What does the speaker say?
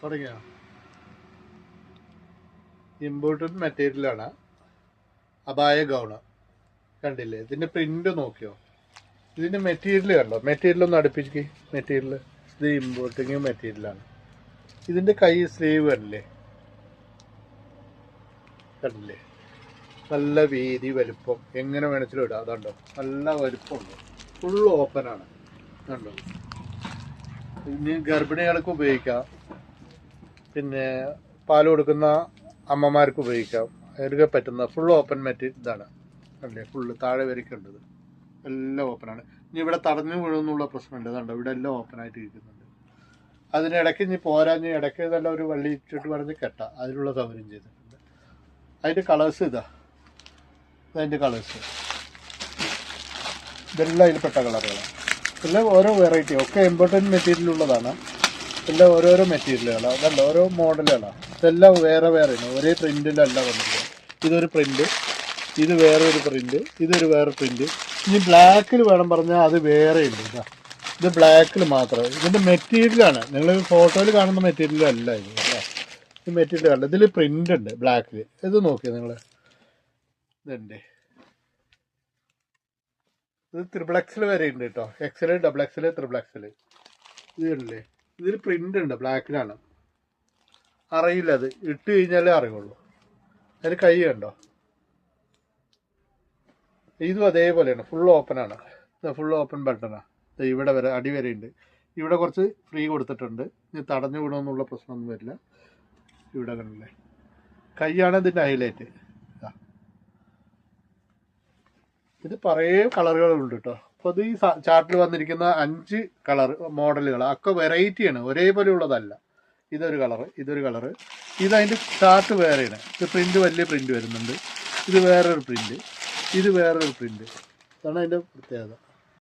തുടങ്ങിയോ? ഇമ്പോർട്ടഡ് മെറ്റീരിയലാണ്. അബായ ഗൗണ് കണ്ടില്ലേ? ഇതിന്റെ പ്രിന്റ് നോക്കിയോ? ഇതിന്റെ മെറ്റീരിയൽ കണ്ടോ? മെറ്റീരിയൽ ഒന്ന് അടുപ്പിക്ക്. മെറ്റീരിയൽ ഇത് ഇമ്പോർട്ടിങ് മെറ്റീരിയലാണ്. ഇതിന്റെ കൈ സ്ലീവ് കണ്ടില്ലേ? കണ്ടില്ലേ? നല്ല വീതി വലുപ്പം എങ്ങനെ വേണമെങ്കിലും ഇടാം. അതുണ്ടോ? നല്ല വലുപ്പമുണ്ട്. ഫുൾ ഓപ്പണാണ്. കണ്ടോ? ഇനി ഗർഭിണികൾക്ക് ഉപയോഗിക്കാം, പിന്നെ പാൽ കൊടുക്കുന്ന അമ്മമാർക്ക് ഉപയോഗിക്കാം. അവർക്ക് പറ്റുന്ന ഫുൾ ഓപ്പൺ മെറ്റീരിയൽ ഇതാണ്. അല്ലേ? ഫുള്ള് താഴെ വരയ്ക്കേണ്ടത് എല്ലാം ഓപ്പണാണ്. ഇനി ഇവിടെ തടഞ്ഞു വീഴുന്നുള്ള പ്രശ്നമുണ്ട്. അതുണ്ടോ? ഇവിടെ എല്ലാം ഓപ്പണായിട്ട് ഇരിക്കുന്നുണ്ട്. അതിനിടയ്ക്ക് ഇനി പോരാഞ്ഞ് ഇടയ്ക്ക് നല്ല ഒരു വള്ളി ഇട്ടിട്ട് പറഞ്ഞ് കെട്ടാം. അതിനുള്ള സൗകര്യം ചെയ്തിട്ടുണ്ട്. അതിൻ്റെ കളേഴ്സ് അതിൻ്റെ കളേഴ്സ് ഇതെല്ലാം അതിൽപ്പെട്ട കളറുകളാണ്. എല്ലാം ഓരോ വെറൈറ്റി, ഒക്കെ ഇമ്പോർട്ടൻറ്റ് മെറ്റീരിയലുള്ളതാണ്. എല്ലാം ഓരോരോ മെറ്റീരിയലുകളാണ്. അതല്ല ഓരോ മോഡലുകളാണ്. ഇതെല്ലാം വേറെ വേറെയാണ്. ഒരേ പ്രിന്റിലല്ല വന്നിരിക്കുന്നത്. ഇതൊരു പ്രിന്റ്, ഇത് വേറൊരു പ്രിന്റ്, ഇതൊരു വേറെ പ്രിന്റ്. ഇനി ബ്ലാക്കിൽ വേണം പറഞ്ഞാൽ അത് വേറെ ഉണ്ട്. ഇത് ബ്ലാക്കിൽ മാത്രം. ഇതിൻ്റെ മെറ്റീരിയലാണ്. നിങ്ങൾ ഫോട്ടോയിൽ കാണുന്ന മെറ്റീരിയൽ അല്ല ഇത്. ഈ മെറ്റീരിയൽ കണ്ട ഇതിൽ പ്രിന്റ് ഉണ്ട് ബ്ലാക്കിൽ. ഇത് നോക്കിയാൽ നിങ്ങൾ ഇതുണ്ട്. ഇത് ത്രിബിൾ വരെ ഉണ്ട് കേട്ടോ. XL, double XL, triple XL. ഇത് കണ്ടില്ലേ? ഇതിൽ പ്രിന്റ് ഉണ്ട്, ബ്ലാക്കിലാണ്. അറിയില്ല, അത് ഇട്ട് കഴിഞ്ഞാലേ അറിയുള്ളൂ. അതിന് കൈ കണ്ടോ? ഇതും അതേപോലെയാണ്. ഫുൾ ഓപ്പണാണ്. ഫുൾ ഓപ്പൺ ബട്ടണാണ്. ഇവിടെ വരെ അടി വരെ ഉണ്ട്. ഇവിടെ കുറച്ച് ഫ്രീ കൊടുത്തിട്ടുണ്ട്. ഇനി തടഞ്ഞു വിടണമെന്നുള്ള പ്രശ്നമൊന്നും വരില്ല. ഇവിടെ കണ്ടില്ലേ? കൈയാണ് ഇതിൻ്റെ ഹൈലൈറ്റ്. ഇത് കുറേ കളറുകളുണ്ട് കേട്ടോ. അപ്പോൾ ഇത് ഈ ചാർട്ടിൽ വന്നിരിക്കുന്ന 5 കളർ മോഡലുകൾ ഒക്കെ വെറൈറ്റിയാണ്, ഒരേപോലെ ഉള്ളതല്ല. ഇതൊരു കളറ്, ഇതൊരു കളറ്. ഇതതിൻ്റെ ചാർട്ട് വേറെയാണ്. ഇത് പ്രിന്റ് വലിയ പ്രിന്റ് വരുന്നുണ്ട്. ഇത് വേറൊരു പ്രിന്റ്, ഇത് വേറൊരു പ്രിന്റ്. അതാണ് അതിൻ്റെ പ്രത്യേകത.